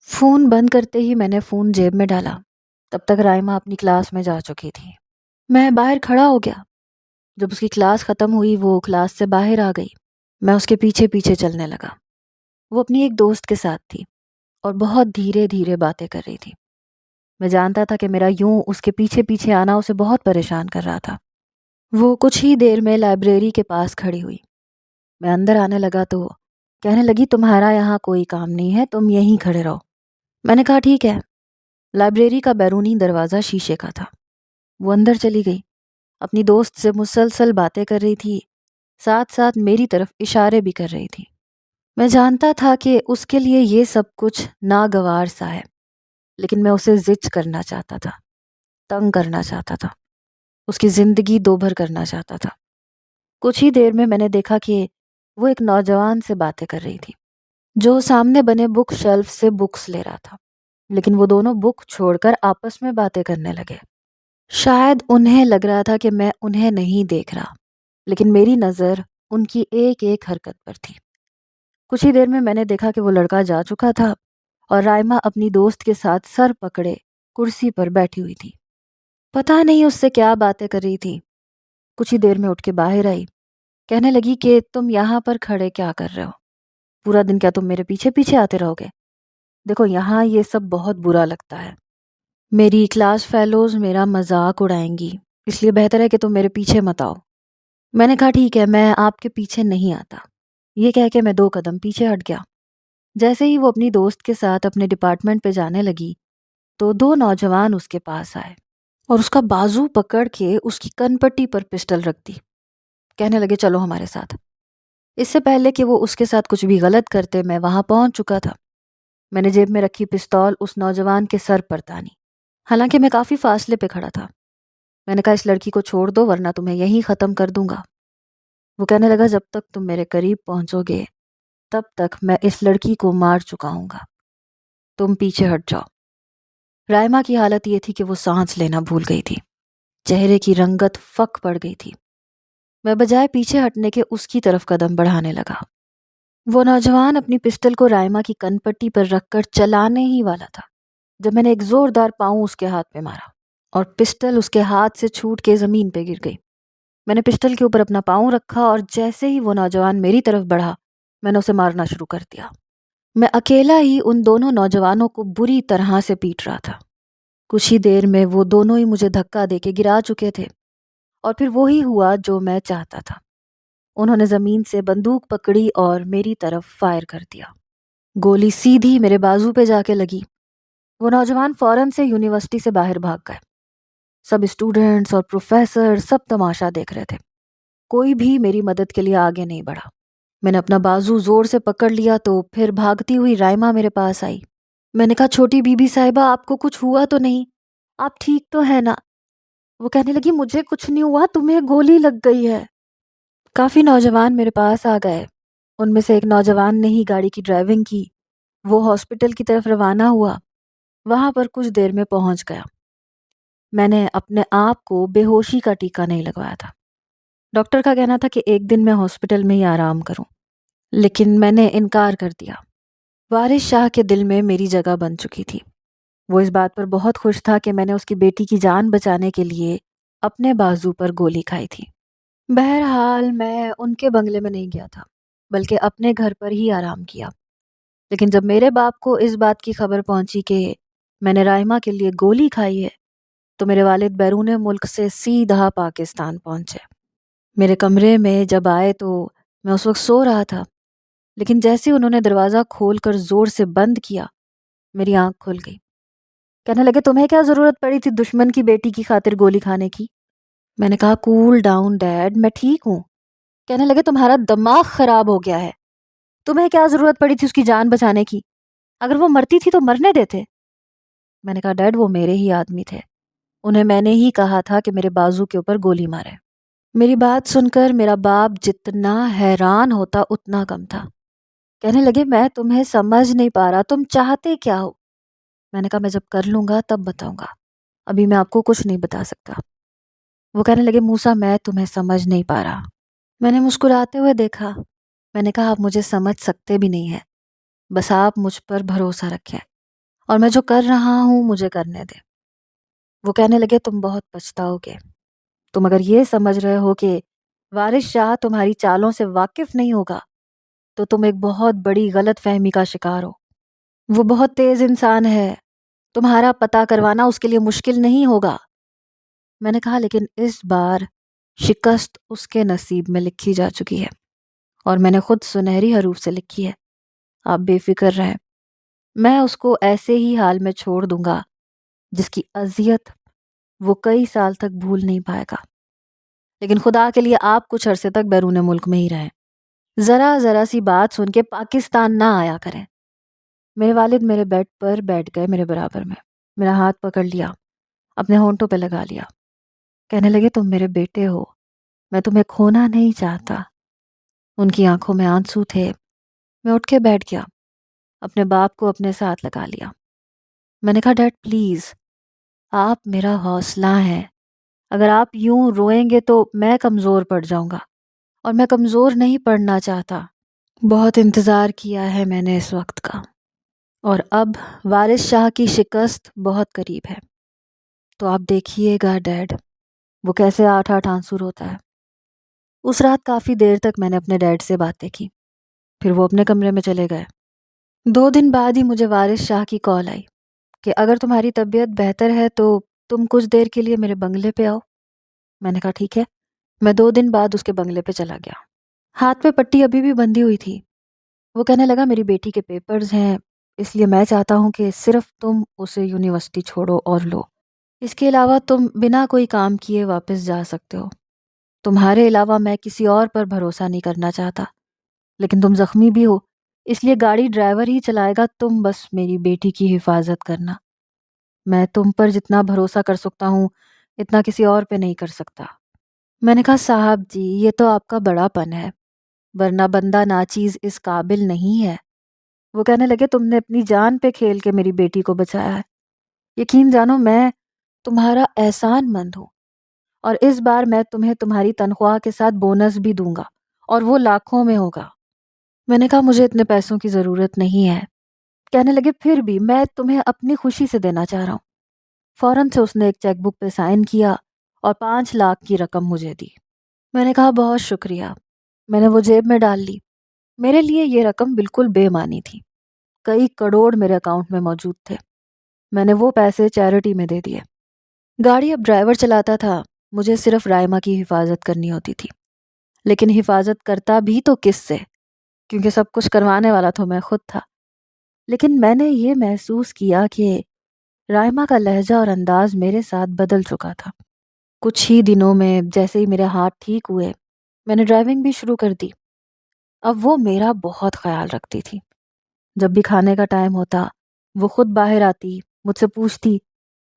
Phone بند کرتے ہی میں نے فون جیب میں ڈالا۔ تب تک رائمہ اپنی کلاس میں جا چکی تھی۔ میں باہر کھڑا ہو گیا۔ جب اس کی کلاس ختم ہوئی وہ کلاس سے باہر آ گئی۔ میں اس کے پیچھے پیچھے چلنے لگا۔ وہ اپنی ایک دوست کے ساتھ تھی اور بہت دھیرے دھیرے باتیں کر رہی تھی۔ میں جانتا تھا کہ میرا یوں اس کے پیچھے پیچھے آنا اسے بہت پریشان کر رہا تھا۔ وہ کچھ ہی دیر میں لائبریری کے پاس کھڑی ہوئی۔ میں اندر آنے لگا تو کہنے لگی تمہارا یہاں کوئی کام نہیں ہے، تم یہیں کھڑے رہو۔ میں نے کہا ٹھیک ہے۔ لائبریری کا بیرونی دروازہ شیشے کا تھا۔ وہ اندر چلی گئی، اپنی دوست سے مسلسل باتیں کر رہی تھی، ساتھ ساتھ میری طرف اشارے بھی کر رہی تھی۔ میں جانتا تھا کہ اس کے لیے یہ سب کچھ ناگوار سا ہے، لیکن میں اسے زچ کرنا چاہتا تھا، تنگ کرنا چاہتا تھا، اس کی زندگی دوبھر کرنا چاہتا تھا۔ کچھ ہی دیر میں نے دیکھا کہ وہ ایک نوجوان سے باتیں کر رہی تھی جو سامنے بنے بک شیلف سے بکس لے رہا تھا، لیکن وہ دونوں بک چھوڑ کر آپس میں باتیں کرنے لگے۔ شاید انہیں لگ رہا تھا کہ میں انہیں نہیں دیکھ رہا، لیکن میری نظر ان کی ایک ایک حرکت پر تھی۔ کچھ ہی دیر میں نے دیکھا کہ وہ لڑکا جا چکا تھا اور رائمہ اپنی دوست کے ساتھ سر پکڑے کرسی پر بیٹھی ہوئی تھی۔ پتہ نہیں اس سے کیا باتیں کر رہی تھی۔ کچھ ہی دیر میں اٹھ کے باہر آئی، کہنے لگی کہ تم یہاں پر کھڑے کیا کر رہے ہو؟ پورا دن کیا تم میرے پیچھے پیچھے آتے رہو گے؟ دیکھو یہاں یہ سب بہت برا لگتا ہے۔ میری کلاس فیلوز میرا مذاق اڑائیں گی، اس لیے بہتر ہے کہ تم میرے پیچھے مت آؤ۔ میں نے کہا ٹھیک ہے، میں آپ کے پیچھے نہیں آتا۔ یہ کہہ کے میں 2 قدم پیچھے ہٹ گیا۔ جیسے ہی وہ اپنی دوست کے ساتھ اپنے ڈپارٹمنٹ پہ جانے لگی تو 2 نوجوان اس کے پاس آئے اور اس کا بازو پکڑ کے اس کی کن پٹی پر پسٹل رکھ دی۔ کہنے لگے چلو ہمارے ساتھ۔ اس سے پہلے کہ وہ اس کے ساتھ کچھ بھی غلط کرتے میں وہاں پہنچ چکا تھا۔ میں نے جیب میں رکھی پستول اس نوجوان کے سر پر تانی، حالانکہ میں کافی فاصلے پہ کھڑا تھا۔ میں نے کہا اس لڑکی کو چھوڑ دو ورنہ تمہیں یہیں ختم کر دوں گا۔ وہ کہنے لگا جب تک تم میرے قریب پہنچو گے تب تک میں اس لڑکی کو مار چکا ہوں گا، تم پیچھے ہٹ جاؤ۔ رائمہ کی حالت یہ تھی کہ وہ سانس لینا بھول گئی تھی، چہرے کی رنگت فک پڑ گئی تھی۔ میں بجائے پیچھے ہٹنے کے اس کی طرف قدم بڑھانے لگا۔ وہ نوجوان اپنی پسٹل کو رائمہ کی کن پٹی پر رکھ کر چلانے ہی والا تھا جب میں نے ایک زوردار پاؤں اس کے ہاتھ پہ مارا اور پسٹل اس کے ہاتھ سے چھوٹ کے زمین پہ گر گئی۔ میں نے پسٹل کے اوپر اپنا پاؤں رکھا اور جیسے ہی وہ نوجوان میری طرف بڑھا میں نے اسے مارنا شروع کر دیا۔ میں اکیلا ہی ان دونوں نوجوانوں کو بری طرح سے پیٹ رہا تھا۔ کچھ ہی دیر میں وہ دونوں ہی مجھے دھکا دے کے گرا چکے تھے اور پھر وہی ہوا جو میں چاہتا تھا۔ انہوں نے زمین سے بندوق پکڑی اور میری طرف فائر کر دیا۔ گولی سیدھی میرے بازو پہ جا کے لگی۔ وہ نوجوان فوراً سے یونیورسٹی سے باہر بھاگ گئے۔ سب اسٹوڈنٹس اور پروفیسر سب تماشا دیکھ رہے تھے۔ کوئی بھی میری مدد کے لیے آگے نہیں بڑھا۔ میں نے اپنا بازو زور سے پکڑ لیا تو پھر بھاگتی ہوئی رائمہ میرے پاس آئی۔ میں نے کہا چھوٹی بی بی صاحبہ آپ کو کچھ ہوا تو نہیں؟ آپ ٹھیک تو ہے نا؟ وہ کہنے لگی مجھے کچھ نہیں ہوا، تمہیں گولی لگ گئی ہے۔ کافی نوجوان میرے پاس آ گئے۔ ان میں سے ایک نوجوان نے ہی گاڑی کی ڈرائیونگ کی۔ وہ ہاسپٹل کی طرف روانہ ہوا۔ وہاں پر کچھ دیر میں پہنچ گیا۔ میں نے اپنے آپ کو بے ہوشی کا ٹیکہ نہیں لگوایا تھا۔ ڈاکٹر کا کہنا تھا کہ ایک دن میں ہاسپٹل میں ہی آرام کروں، لیکن میں نے انکار کر دیا۔ وارث شاہ کے دل میں میری جگہ بن چکی تھی۔ وہ اس بات پر بہت خوش تھا کہ میں نے اس کی بیٹی کی جان بچانے کے لیے اپنے بازو پر گولی کھائی تھی۔ بہرحال میں ان کے بنگلے میں نہیں گیا تھا بلکہ اپنے گھر پر ہی آرام کیا۔ لیکن جب میرے باپ کو اس بات کی خبر پہنچی کہ میں نے رائمہ کے لیے گولی کھائی ہے تو میرے والد بیرون ملک سے سیدھا پاکستان پہنچے۔ میرے کمرے میں جب آئے تو میں اس وقت سو رہا تھا، لیکن جیسے انہوں نے دروازہ کھول کر زور سے بند کیا میری آنکھ کھل گئی۔ کہنے لگے تمہیں کیا ضرورت پڑی تھی دشمن کی بیٹی کی خاطر گولی کھانے کی؟ میں نے کہا کول ڈاؤن ڈیڈ، میں ٹھیک ہوں۔ کہنے لگے تمہارا دماغ خراب ہو گیا ہے، تمہیں کیا ضرورت پڑی تھی اس کی جان بچانے کی؟ اگر وہ مرتی تھی تو مرنے دیتے۔ میں نے کہا ڈیڈ وہ میرے ہی آدمی تھے، انہیں میں نے ہی کہا تھا کہ میرے بازو کے اوپر گولی مارے۔ میری بات سن کر میرا باپ جتنا حیران ہوتا اتنا کم تھا۔ کہنے لگے میں تمہیں سمجھ نہیں پا رہا، تم چاہتے کیا ہو؟ میں نے کہا میں جب کر لوں گا تب بتاؤں گا، ابھی میں آپ کو کچھ نہیں بتا سکتا۔ وہ کہنے لگے موسیٰ میں تمہیں سمجھ نہیں پا رہا۔ میں نے مسکراتے ہوئے دیکھا۔ میں نے کہا آپ مجھے سمجھ سکتے بھی نہیں ہیں، بس آپ مجھ پر بھروسہ رکھیں۔ اور میں جو کر رہا ہوں مجھے کرنے دے۔ وہ کہنے لگے تم بہت پچھتاؤ گے، تم اگر یہ سمجھ رہے ہو کہ وارث شاہ تمہاری چالوں سے واقف نہیں ہوگا تو تم ایک بہت بڑی غلط فہمی کا شکار ہو۔ وہ بہت تیز انسان ہے، تمہارا پتہ کروانا اس کے لیے مشکل نہیں ہوگا۔ میں نے کہا لیکن اس بار شکست اس کے نصیب میں لکھی جا چکی ہے اور میں نے خود سنہری حروف سے لکھی ہے۔ آپ بے فکر رہیں، میں اس کو ایسے ہی حال میں چھوڑ دوں گا جس کی اذیت وہ کئی سال تک بھول نہیں پائے گا۔ لیکن خدا کے لیے آپ کچھ عرصے تک بیرون ملک میں ہی رہیں، ذرا ذرا سی بات سن کے پاکستان نہ آیا کریں۔ میرے والد میرے بیڈ پر بیٹھ گئے میرے برابر میں، میرا ہاتھ پکڑ لیا، اپنے ہونٹوں پہ لگا لیا، کہنے لگے تم میرے بیٹے ہو، میں تمہیں کھونا نہیں چاہتا۔ ان کی آنکھوں میں آنسو تھے۔ میں اٹھ کے بیٹھ گیا، اپنے باپ کو اپنے ساتھ لگا لیا۔ میں نے کہا ڈیڈ پلیز، آپ میرا حوصلہ ہیں، اگر آپ یوں روئیں گے تو میں کمزور پڑ جاؤں گا اور میں کمزور نہیں پڑنا چاہتا۔ بہت انتظار کیا ہے میں نے اس وقت کا، اور اب وارث شاہ کی شکست بہت قریب ہے، تو آپ دیکھیے گا ڈیڈ وہ کیسے آٹھ آٹھ آنسو روتا ہے۔ اس رات کافی دیر تک میں نے اپنے ڈیڈ سے باتیں کی، پھر وہ اپنے کمرے میں چلے گئے۔ 2 دن بعد ہی مجھے وارث شاہ کی کال آئی کہ اگر تمہاری طبیعت بہتر ہے تو تم کچھ دیر کے لیے میرے بنگلے پہ آؤ۔ میں نے کہا ٹھیک ہے۔ میں 2 دن بعد اس کے بنگلے پہ چلا گیا۔ ہاتھ پہ پٹی ابھی بھی بندھی ہوئی تھی۔ وہ کہنے لگا میری بیٹی کے پیپرز ہیں، اس لیے میں چاہتا ہوں کہ صرف تم اسے یونیورسٹی چھوڑو اور لو، اس کے علاوہ تم بنا کوئی کام کیے واپس جا سکتے ہو۔ تمہارے علاوہ میں کسی اور پر بھروسہ نہیں کرنا چاہتا، لیکن تم زخمی بھی ہو، اس لیے گاڑی ڈرائیور ہی چلائے گا، تم بس میری بیٹی کی حفاظت کرنا۔ میں تم پر جتنا بھروسہ کر سکتا ہوں اتنا کسی اور پہ نہیں کر سکتا۔ میں نے کہا صاحب جی یہ تو آپ کا بڑا پن ہے، ورنہ بندہ ناچیز اس قابل نہیں ہے۔ وہ کہنے لگے تم نے اپنی جان پہ کھیل کے میری بیٹی کو بچایا ہے، یقین جانو میں تمہارا احسان مند ہوں، اور اس بار میں تمہیں تمہاری تنخواہ کے ساتھ بونس بھی دوں گا، اور وہ لاکھوں میں ہوگا۔ میں نے کہا مجھے اتنے پیسوں کی ضرورت نہیں ہے۔ کہنے لگے پھر بھی میں تمہیں اپنی خوشی سے دینا چاہ رہا ہوں۔ فوراً سے اس نے ایک چیک بک پہ سائن کیا اور 5 لاکھ کی رقم مجھے دی۔ میں نے کہا بہت شکریہ۔ میں نے وہ جیب میں ڈال لی۔ میرے لیے یہ رقم بالکل بے معنی تھی، کئی کروڑ میرے اکاؤنٹ میں موجود تھے۔ میں نے وہ پیسے چیریٹی میں دے دیے۔ گاڑی اب ڈرائیور چلاتا تھا، مجھے صرف رائمہ کی حفاظت کرنی ہوتی تھی، لیکن حفاظت کرتا بھی تو کس سے، کیونکہ سب کچھ کروانے والا تو میں خود تھا۔ لیکن میں نے یہ محسوس کیا کہ رائمہ کا لہجہ اور انداز میرے ساتھ بدل چکا تھا۔ کچھ ہی دنوں میں جیسے ہی میرے ہاتھ ٹھیک ہوئے میں نے ڈرائیونگ بھی شروع کر دی۔ اب وہ میرا بہت خیال رکھتی تھی۔ جب بھی کھانے کا ٹائم ہوتا وہ خود باہر آتی، مجھ سے پوچھتی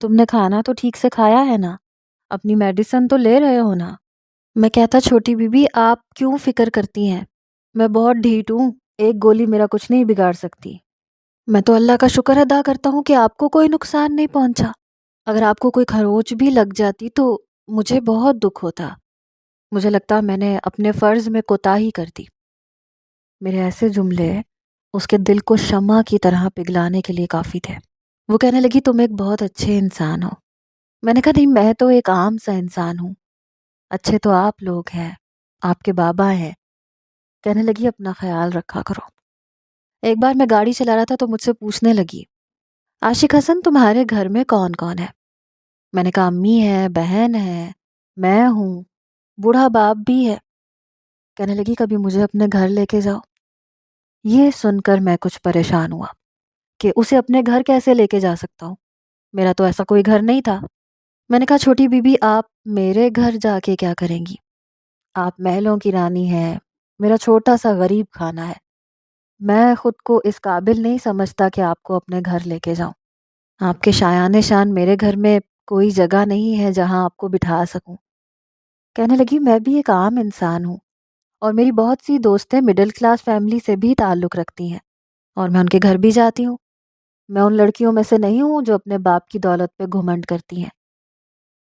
تم نے کھانا تو ٹھیک سے کھایا ہے نا، اپنی میڈیسن تو لے رہے ہو نا۔ میں کہتا چھوٹی بی بی آپ کیوں فکر کرتی ہیں، میں بہت ڈھیٹ ہوں، ایک گولی میرا کچھ نہیں بگاڑ سکتی۔ میں تو اللہ کا شکر ادا کرتا ہوں کہ آپ کو کوئی نقصان نہیں پہنچا، اگر آپ کو کوئی کھروچ بھی لگ جاتی تو مجھے بہت دکھ ہوتا، مجھے لگتا میں نے اپنے فرض میں کوتاہی کر دی۔ میرے ایسے جملے اس کے دل کو شمع کی طرح پگھلانے کے لیے کافی تھے۔ وہ کہنے لگی تم ایک بہت اچھے انسان ہو۔ میں نے کہا نہیں میں تو ایک عام سا انسان ہوں، اچھے تو آپ لوگ ہیں، آپ کے بابا ہیں۔ کہنے لگی اپنا خیال رکھا کرو۔ ایک بار میں گاڑی چلا رہا تھا تو مجھ سے پوچھنے لگی عاشق حسن تمہارے گھر میں کون کون ہے؟ میں نے کہا امی ہے، بہن ہے، میں ہوں، بوڑھا باپ بھی ہے۔ کہنے لگی کبھی مجھے اپنے گھر لے کے جاؤ۔ یہ سن کر میں کچھ پریشان ہوا کہ اسے اپنے گھر کیسے لے کے جا سکتا ہوں، میرا تو ایسا کوئی گھر نہیں تھا۔ میں نے کہا چھوٹی بی بی آپ میرے گھر جا کے کیا کریں گی، آپ محلوں کی رانی ہیں، میرا چھوٹا سا غریب خانہ ہے، میں خود کو اس قابل نہیں سمجھتا کہ آپ کو اپنے گھر لے کے جاؤں، آپ کے شایان شان میرے گھر میں کوئی جگہ نہیں ہے جہاں آپ کو بٹھا سکوں۔ کہنے لگی میں بھی ایک عام انسان ہوں، اور میری بہت سی دوستیں مڈل کلاس فیملی سے بھی تعلق رکھتی ہیں، اور میں ان کے گھر بھی جاتی ہوں، میں ان لڑکیوں میں سے نہیں ہوں جو اپنے باپ کی دولت پہ گھمنڈ کرتی ہیں۔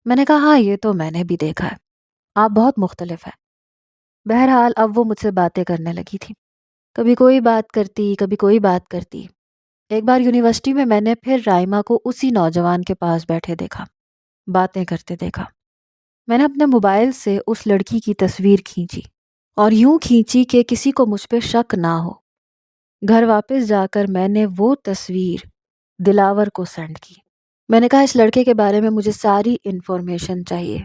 میں نے کہا ہاں یہ تو میں نے بھی دیکھا ہے، آپ بہت مختلف ہیں۔ بہرحال اب وہ مجھ سے باتیں کرنے لگی تھی، کبھی کوئی بات کرتی کبھی کوئی بات کرتی۔ ایک بار یونیورسٹی میں نے پھر رائما کو اسی نوجوان کے پاس بیٹھے دیکھا، باتیں کرتے دیکھا۔ میں نے اپنے موبائل سے اس لڑکی کی تصویر کھینچی، اور یوں کھینچی کہ کسی کو مجھ پہ شک نہ ہو۔ گھر واپس جا کر میں نے وہ تصویر دلاور کو سینڈ کی۔ میں نے کہا اس لڑکے کے بارے میں مجھے ساری انفارمیشن چاہیے،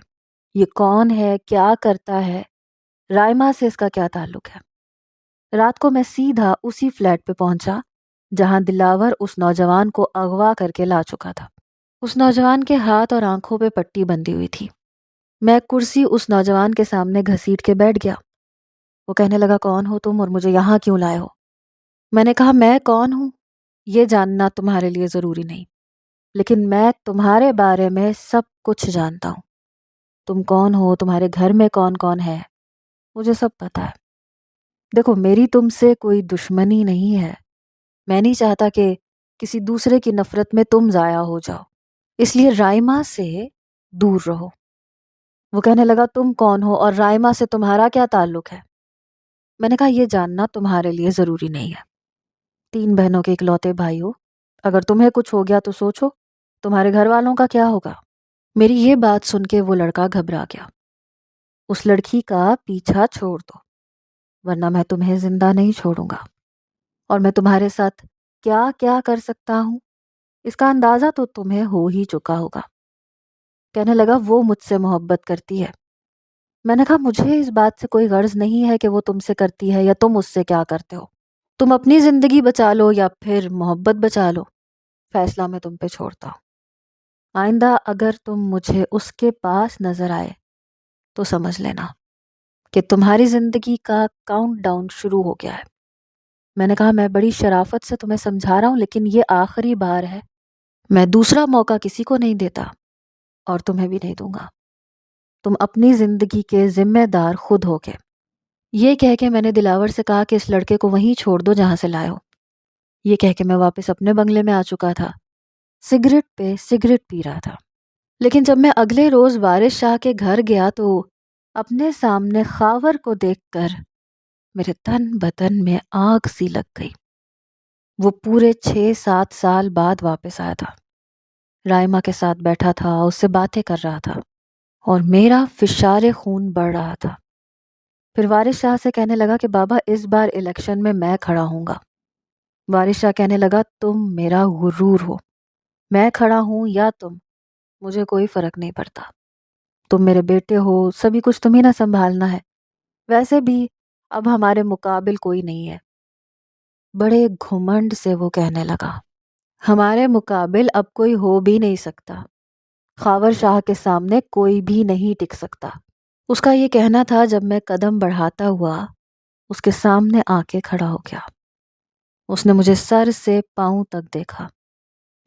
یہ کون ہے، کیا کرتا ہے، رائما سے اس کا کیا تعلق ہے۔ رات کو میں سیدھا اسی فلیٹ پہ پہنچا جہاں دلاور اس نوجوان کو اغوا کر کے لا چکا تھا۔ اس نوجوان کے ہاتھ اور آنکھوں پہ پٹی بندھی ہوئی تھی۔ میں کرسی اس نوجوان کے سامنے گھسیٹ کے بیٹھ گیا۔ وہ کہنے لگا کون ہو تم اور مجھے یہاں کیوں لائے ہو؟ میں نے کہا میں کون ہوں یہ جاننا تمہارے لیے ضروری نہیں، لیکن میں تمہارے بارے میں سب کچھ جانتا ہوں۔ تم کون ہو، تمہارے گھر میں کون کون ہے، مجھے سب پتا ہے۔ دیکھو میری تم سے کوئی دشمنی نہیں ہے، میں نہیں چاہتا کہ کسی دوسرے کی نفرت میں تم ضائع ہو جاؤ، اس لیے رائما سے دور رہو۔ وہ کہنے لگا تم کون ہو اور رائما سے تمہارا کیا تعلق ہے؟ میں نے کہا یہ جاننا تمہارے لیے ضروری نہیں ہے۔ 3 بہنوں کے اکلوتے بھائی ہو، اگر تمہیں کچھ ہو گیا تو سوچو تمہارے گھر والوں کا کیا ہوگا۔ میری یہ بات سن کے وہ لڑکا گھبرا گیا۔ اس لڑکی کا پیچھا چھوڑ دو، ورنہ میں تمہیں زندہ نہیں چھوڑوں گا، اور میں تمہارے ساتھ کیا کیا کر سکتا ہوں اس کا اندازہ تو تمہیں ہو ہی چکا ہوگا۔ کہنے لگا وہ مجھ سے محبت کرتی ہے۔ میں نے کہا مجھے اس بات سے کوئی غرض نہیں ہے کہ وہ تم سے کرتی ہے یا تم اس سے کیا کرتے ہو، تم اپنی زندگی بچا لو یا پھر محبت بچا لو، فیصلہ میں تم پہ چھوڑتا ہوں۔ آئندہ اگر تم مجھے اس کے پاس نظر آئے تو سمجھ لینا کہ تمہاری زندگی کا کاؤنٹ ڈاؤن شروع ہو گیا ہے۔ میں نے کہا میں بڑی شرافت سے تمہیں سمجھا رہا ہوں، لیکن یہ آخری بار ہے، میں دوسرا موقع کسی کو نہیں دیتا اور تمہیں بھی نہیں دوں گا۔ تم اپنی زندگی کے ذمہ دار خود ہو کے۔ یہ کہہ کے میں نے دلاور سے کہا کہ اس لڑکے کو وہیں چھوڑ دو جہاں سے لائے ہو۔ یہ کہہ کے میں واپس اپنے بنگلے میں آ چکا تھا، سگریٹ پہ سگریٹ پی رہا تھا۔ لیکن جب میں اگلے روز وارث شاہ کے گھر گیا تو اپنے سامنے خاور کو دیکھ کر میرے تن بدن میں آگ سی لگ گئی۔ وہ پورے 6-7 سال بعد واپس آیا تھا، رائما کے ساتھ بیٹھا تھا، اس سے باتیں کر رہا تھا، اور میرا فشار خون بڑھ رہا تھا۔ پھر وارث شاہ سے کہنے لگا کہ بابا اس بار الیکشن میں کھڑا ہوں گا۔ وارث شاہ کہنے لگا تم میرا غرور ہو، میں کھڑا ہوں یا تم، مجھے کوئی فرق نہیں پڑتا، تم میرے بیٹے ہو، سبھی کچھ تمہیں نہ سنبھالنا ہے، ویسے بھی اب ہمارے مقابل کوئی نہیں ہے۔ بڑے گھمنڈ سے وہ کہنے لگا ہمارے مقابل اب کوئی ہو بھی نہیں سکتا، خاور شاہ کے سامنے کوئی بھی نہیں ٹک سکتا۔ اس کا یہ کہنا تھا جب میں قدم بڑھاتا ہوا اس کے سامنے آ کے کھڑا ہو گیا۔ اس نے مجھے سر سے پاؤں تک دیکھا،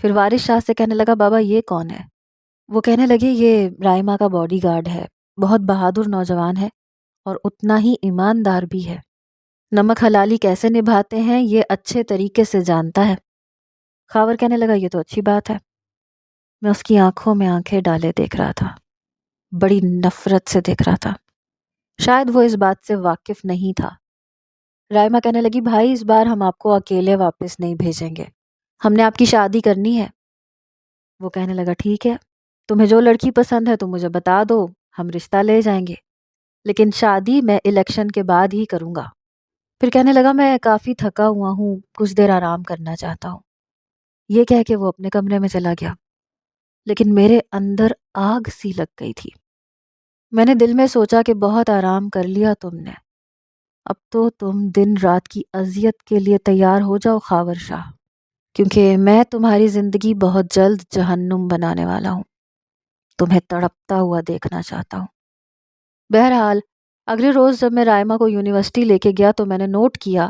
پھر وارث شاہ سے کہنے لگا بابا یہ کون ہے؟ وہ کہنے لگے یہ رائما کا باڈی گارڈ ہے، بہت بہادر نوجوان ہے اور اتنا ہی ایماندار بھی ہے، نمک حلالی کیسے نبھاتے ہیں یہ اچھے طریقے سے جانتا ہے۔ خاور کہنے لگا یہ تو اچھی بات ہے۔ میں اس کی آنکھوں میں آنکھیں ڈالے دیکھ رہا تھا، بڑی نفرت سے دیکھ رہا تھا، شاید وہ اس بات سے واقف نہیں تھا۔ رائما کہنے لگی بھائی اس بار ہم آپ کو اکیلے واپس نہیں بھیجیں گے، ہم نے آپ کی شادی کرنی ہے۔ وہ کہنے لگا ٹھیک ہے، تمہیں جو لڑکی پسند ہے تم مجھے بتا دو، ہم رشتہ لے جائیں گے، لیکن شادی میں الیکشن کے بعد ہی کروں گا۔ پھر کہنے لگا میں کافی تھکا ہوا ہوں، کچھ دیر آرام کرنا چاہتا ہوں۔ یہ کہہ کے وہ اپنے کمرے میں چلا گیا، لیکن میرے اندر آگ سی لگ گئی تھی۔ میں نے دل میں سوچا کہ بہت آرام کر لیا تم نے، اب تو تم دن رات کی اذیت کے لیے تیار ہو جاؤ خاور شاہ، کیونکہ میں تمہاری زندگی بہت جلد جہنم بنانے والا ہوں، تمہیں تڑپتا ہوا دیکھنا چاہتا ہوں۔ بہرحال اگلے روز جب میں رائما کو یونیورسٹی لے کے گیا تو میں نے نوٹ کیا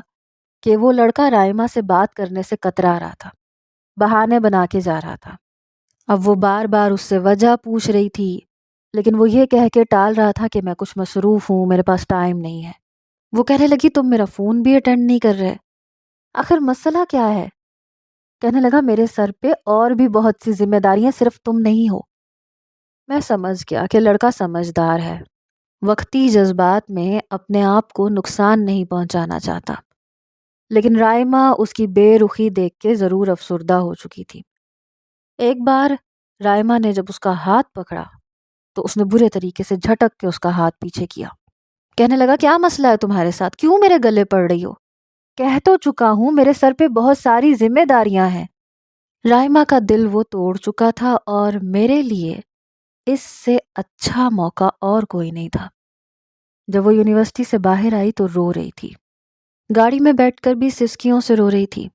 کہ وہ لڑکا رائما سے بات کرنے سے کترا رہا تھا، بہانے بنا کے جا رہا تھا۔ اب وہ بار بار اس سے وجہ پوچھ رہی تھی، لیکن وہ یہ کہہ کے ٹال رہا تھا کہ میں کچھ مصروف ہوں، میرے پاس ٹائم نہیں ہے۔ وہ کہنے لگی تم میرا فون بھی اٹینڈ نہیں کر رہے، آخر مسئلہ کیا ہے؟ کہنے لگا میرے سر پہ اور بھی بہت سی ذمہ داریاں، صرف تم نہیں ہو۔ میں سمجھ گیا کہ لڑکا سمجھدار ہے، وقتی جذبات میں اپنے آپ کو نقصان نہیں پہنچانا چاہتا۔ لیکن رائما اس کی بے رخی دیکھ کے ضرور افسردہ ہو چکی تھی۔ ایک بار رائما نے جب اس کا ہاتھ پکڑا تو اس نے برے طریقے سے جھٹک کے اس کا ہاتھ پیچھے کیا۔ کہنے لگا، کیا مسئلہ ہے تمہارے ساتھ؟ کیوں میرے گلے پڑ رہی ہو؟ کہہ تو چکا ہوں میرے سر پہ بہت ساری ذمہ داریاں ہیں۔ رائما کا دل وہ توڑ چکا تھا اور میرے لیے اس سے اچھا موقع اور کوئی نہیں تھا۔ جب وہ یونیورسٹی سے باہر آئی تو رو رہی تھی، گاڑی میں بیٹھ کر بھی سسکیوں سے رو رہی تھی۔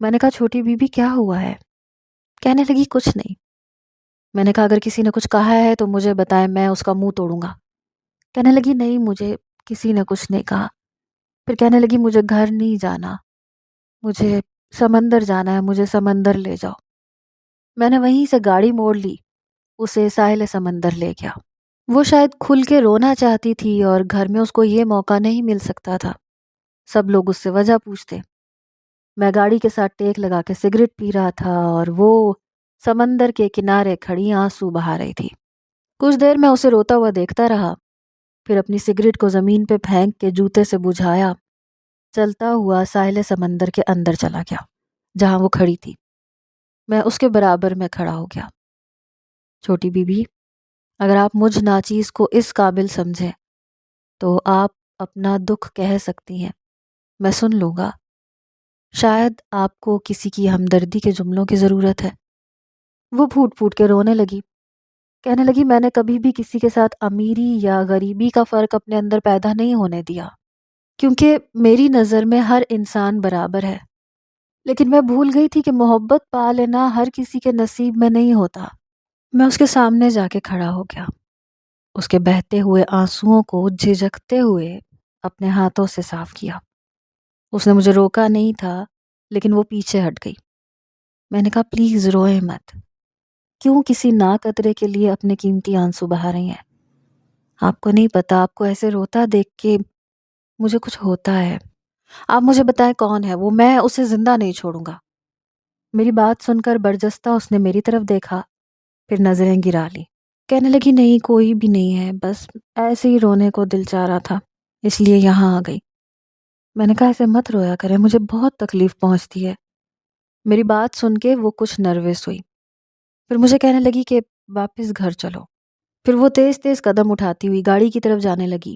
میں نے کہا، چھوٹی بیوی کیا ہوا ہے؟ کہنے لگی، کچھ نہیں۔ میں نے کہا، اگر کسی نے کچھ کہا ہے تو مجھے بتائیں، میں اس کا منہ توڑوں گا۔ کہنے لگی، نہیں، مجھے کسی نے کچھ نہیں کہا۔ پھر کہنے لگی، مجھے گھر نہیں جانا، مجھے سمندر جانا ہے، مجھے سمندر لے جاؤ۔ میں نے وہیں سے گاڑی موڑ لی، اسے ساحل سمندر لے گیا۔ وہ شاید کھل کے رونا چاہتی تھی اور گھر میں اس کو یہ موقع نہیں مل سکتا تھا۔ سب لوگ اس سے وجہ پوچھتے۔ میں گاڑی کے ساتھ ٹیک لگا کے سگریٹ پی رہا تھا اور وہ سمندر کے کنارے کھڑی آنسو بہا رہی تھی۔ کچھ دیر میں اسے روتا ہوا دیکھتا رہا، پھر اپنی سگریٹ کو زمین پہ پھینک کے جوتے سے بجھایا، چلتا ہوا ساحل سمندر کے اندر چلا گیا جہاں وہ کھڑی تھی۔ میں اس کے برابر میں کھڑا ہو گیا۔ چھوٹی بیوی، اگر آپ مجھ ناچیز کو اس قابل سمجھیں تو آپ اپنا دکھ کہہ سکتی ہیں، میں سن لوں گا۔ شاید آپ کو کسی کی ہمدردی کے جملوں کی ضرورت ہے۔ وہ پھوٹ پھوٹ کے رونے لگی، کہنے لگی، میں نے کبھی بھی کسی کے ساتھ امیری یا غریبی کا فرق اپنے اندر پیدا نہیں ہونے دیا، کیونکہ میری نظر میں ہر انسان برابر ہے۔ لیکن میں بھول گئی تھی کہ محبت پا لینا ہر کسی کے نصیب میں نہیں ہوتا۔ میں اس کے سامنے جا کے کھڑا ہو گیا، اس کے بہتے ہوئے آنسوؤں کو جھجکتے ہوئے اپنے ہاتھوں سے صاف کیا۔ اس نے مجھے روکا نہیں تھا، لیکن وہ پیچھے ہٹ گئی۔ میں نے کہا، پلیز روئے مت، کیوں کسی نا قطرے کے لیے اپنے قیمتی آنسو بہا رہی ہیں؟ آپ کو نہیں پتا، آپ کو ایسے روتا دیکھ کے مجھے کچھ ہوتا ہے۔ آپ مجھے بتائیں کون ہے وہ، میں اسے زندہ نہیں چھوڑوں گا۔ میری بات سن کر برجستہ اس نے میری طرف دیکھا، پھر نظریں گرا لی۔ کہنے لگی، نہیں، کوئی بھی نہیں ہے، بس ایسے ہی رونے کو دل چاہ رہا تھا، اس لیے یہاں آ گئی۔ میں نے کہا، ایسے مت رویا کریں، مجھے بہت تکلیف پہنچتی ہے۔ میری بات سن کے وہ کچھ نروس ہوئی، پھر مجھے کہنے لگی کہ واپس گھر چلو۔ پھر وہ تیز تیز قدم اٹھاتی ہوئی گاڑی کی طرف جانے لگی۔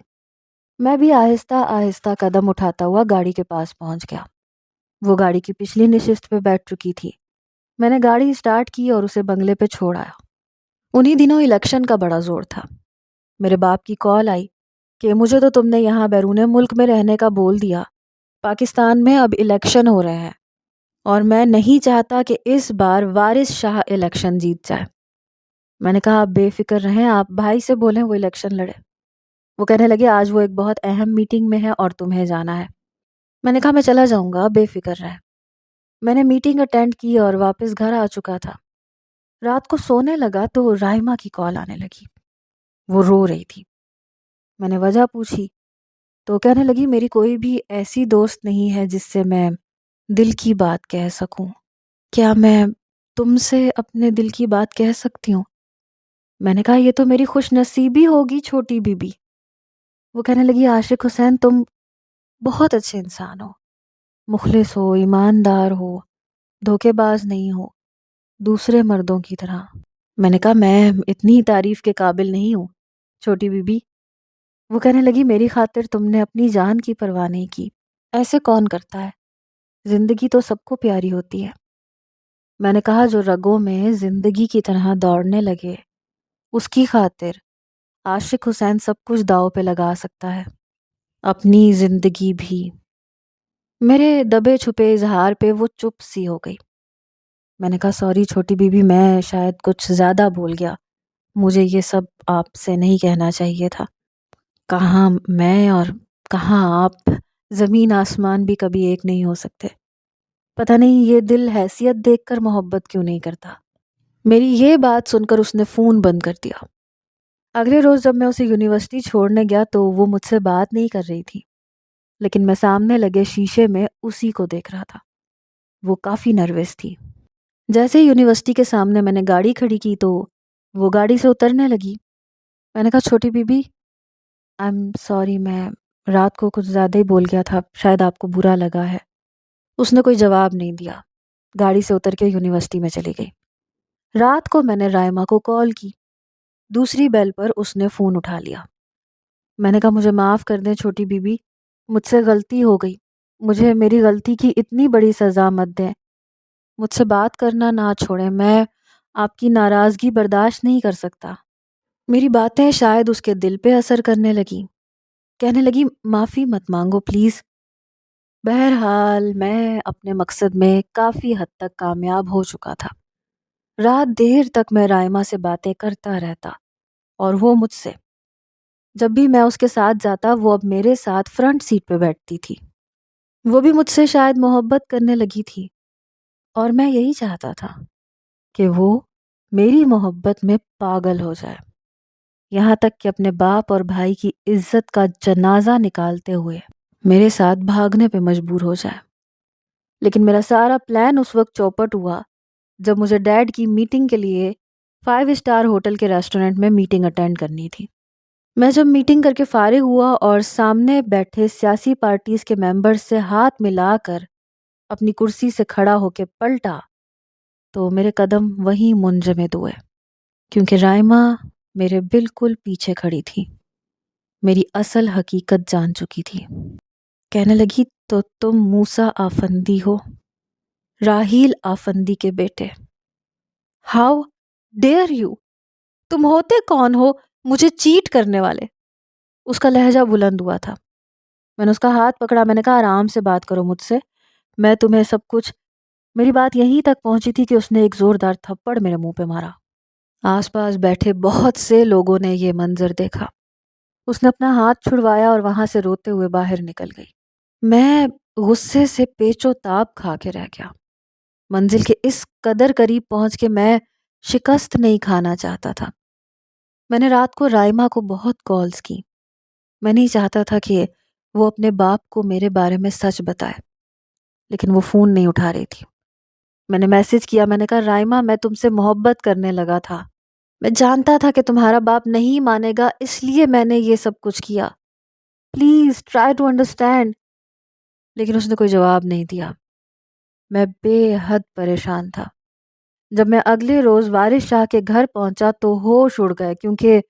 میں بھی آہستہ آہستہ قدم اٹھاتا ہوا گاڑی کے پاس پہنچ گیا۔ وہ گاڑی کی پچھلی نشست پہ بیٹھ چکی تھی۔ میں نے گاڑی اسٹارٹ کی اور اسے بنگلے پہ چھوڑ آیا۔ انہی دنوں الیکشن کا بڑا زور تھا۔ میرے باپ کی کال آئی کہ مجھے تو تم نے یہاں بیرون ملک میں رہنے کا بول دیا، پاکستان میں اب الیکشن ہو رہے ہیں اور میں نہیں چاہتا کہ اس بار وارث شاہ الیکشن جیت جائے۔ میں نے کہا، آپ بے فکر رہیں، آپ بھائی سے بولیں وہ الیکشن لڑے۔ وہ کہنے لگے، آج وہ ایک بہت اہم میٹنگ میں ہے اور تمہیں جانا ہے۔ میں نے کہا، میں چلا جاؤں گا، بے فکر رہیں۔ میں نے میٹنگ اٹینڈ کی اور واپس گھر آ چکا تھا۔ رات کو سونے لگا تو رائما کی کال آنے لگی۔ وہ رو رہی تھی۔ میں نے وجہ پوچھی تو کہنے لگی، میری کوئی بھی ایسی دوست نہیں ہے جس سے میں دل کی بات کہہ سکوں۔ کیا میں تم سے اپنے دل کی بات کہہ سکتی ہوں؟ میں نے کہا، یہ تو میری خوش نصیبی ہوگی چھوٹی بی بی۔ وہ کہنے لگی، عاشق حسین، تم بہت اچھے انسان ہو، مخلص ہو، ایماندار ہو، دھوکے باز نہیں ہو، دوسرے مردوں کی طرح۔ میں نے کہا، میں اتنی تعریف کے قابل نہیں ہوں چھوٹی بی بی۔ وہ کہنے لگی، میری خاطر تم نے اپنی جان کی پرواہ نہیں کی، ایسے کون کرتا ہے؟ زندگی تو سب کو پیاری ہوتی ہے۔ میں نے کہا، جو رگوں میں زندگی کی طرح دوڑنے لگے اس کی خاطر عاشق حسین سب کچھ داؤ پہ لگا سکتا ہے، اپنی زندگی بھی۔ میرے دبے چھپے اظہار پہ وہ چپ سی ہو گئی۔ میں نے کہا، سوری چھوٹی بی بی، میں شاید کچھ زیادہ بول گیا، مجھے یہ سب آپ سے نہیں کہنا چاہیے تھا۔ کہاں میں اور کہاں آپ، زمین آسمان بھی کبھی ایک نہیں ہو سکتے۔ پتہ نہیں یہ دل حیثیت دیکھ کر محبت کیوں نہیں کرتا۔ میری یہ بات سن کر اس نے فون بند کر دیا۔ اگلے روز جب میں اسے یونیورسٹی چھوڑنے گیا تو وہ مجھ سے بات نہیں کر رہی تھی، لیکن میں سامنے لگے شیشے میں اسی کو دیکھ رہا تھا۔ وہ کافی نروس تھی۔ جیسے ہی یونیورسٹی کے سامنے میں نے گاڑی کھڑی کی تو وہ گاڑی سے اترنے لگی۔ میں نے کہا، چھوٹی بی بی، آئی ایم سوری، میں رات کو کچھ زیادہ ہی بول گیا تھا، شاید آپ کو برا لگا ہے۔ اس نے کوئی جواب نہیں دیا، گاڑی سے اتر کے یونیورسٹی میں چلی گئی۔ رات کو میں نے رائما کو کال کی، دوسری بیل پر اس نے فون اٹھا لیا۔ میں نے کہا مجھے معاف کر دیں چھوٹی بی بی، مجھ سے غلطی ہو گئی، مجھے میری غلطی کی اتنی بڑی سزا مت دیں، مجھ سے بات کرنا نہ چھوڑیں، میں آپ کی ناراضگی برداشت نہیں کر سکتا۔ میری باتیں شاید اس کے دل پہ اثر کرنے لگی، کہنے لگی معافی مت مانگو پلیز۔ بہرحال میں اپنے مقصد میں کافی حد تک کامیاب ہو چکا تھا۔ رات دیر تک میں رائما سے باتیں کرتا رہتا اور وہ مجھ سے۔ جب بھی میں اس کے ساتھ جاتا وہ اب میرے ساتھ فرنٹ سیٹ پہ بیٹھتی تھی۔ وہ بھی مجھ سے شاید محبت کرنے لگی تھی اور میں یہی چاہتا تھا کہ وہ میری محبت میں پاگل ہو جائے، یہاں تک کہ اپنے باپ اور بھائی کی عزت کا جنازہ نکالتے ہوئے میرے ساتھ بھاگنے پہ مجبور ہو جائے۔ لیکن میرا سارا پلان اس وقت چوپٹ ہوا جب مجھے ڈیڈ کی میٹنگ کے لیے 5 اسٹار ہوٹل کے ریسٹورنٹ میں میٹنگ اٹینڈ کرنی تھی۔ میں جب میٹنگ کر کے فارغ ہوا اور سامنے بیٹھے سیاسی پارٹیز کے ممبرز سے ہاتھ ملا کر اپنی کرسی سے کھڑا ہو کے پلٹا تو میرے قدم وہیں منجمد ہوئے، کیونکہ رائما میرے بالکل پیچھے کھڑی تھی، میری اصل حقیقت جان چکی تھی۔ کہنے لگی تو تم موسیٰ آفندی ہو، راحیل آفندی کے بیٹے۔ ہاؤ ڈیئر یو، تم ہوتے کون ہو مجھے چیٹ کرنے والے؟ اس کا لہجہ بلند ہوا تھا۔ میں نے اس کا ہاتھ پکڑا، میں نے کہا آرام سے بات کرو مجھ سے، میں تمہیں سب کچھ۔ میری بات یہیں تک پہنچی تھی کہ اس نے ایک زوردار تھپڑ میرے منہ پہ مارا۔ آس پاس بیٹھے بہت سے لوگوں نے یہ منظر دیکھا۔ اس نے اپنا ہاتھ چھڑوایا اور وہاں سے روتے ہوئے باہر نکل گئی۔ میں غصے سے پیچ و تاب کھا کے رہ گیا۔ منزل کے اس قدر قریب پہنچ کے میں شکست نہیں کھانا چاہتا تھا۔ میں نے رات کو رائما کو بہت کالز کی، میں نہیں چاہتا تھا کہ وہ اپنے باپ کو میرے بارے میں سچ بتائے، لیکن وہ فون نہیں اٹھا رہی تھی۔ میں نے میسج کیا، میں نے کہا رائما میں تم سے محبت کرنے لگا تھا، میں جانتا تھا کہ تمہارا باپ نہیں مانے گا، اس لیے میں نے یہ سب کچھ کیا، پلیز ٹرائی ٹو انڈرسٹینڈ۔ لیکن اس نے کوئی جواب نہیں دیا۔ میں بے حد پریشان تھا۔ جب میں اگلے روز وارث شاہ کے گھر پہنچا تو ہوش اڑ گئے، کیونکہ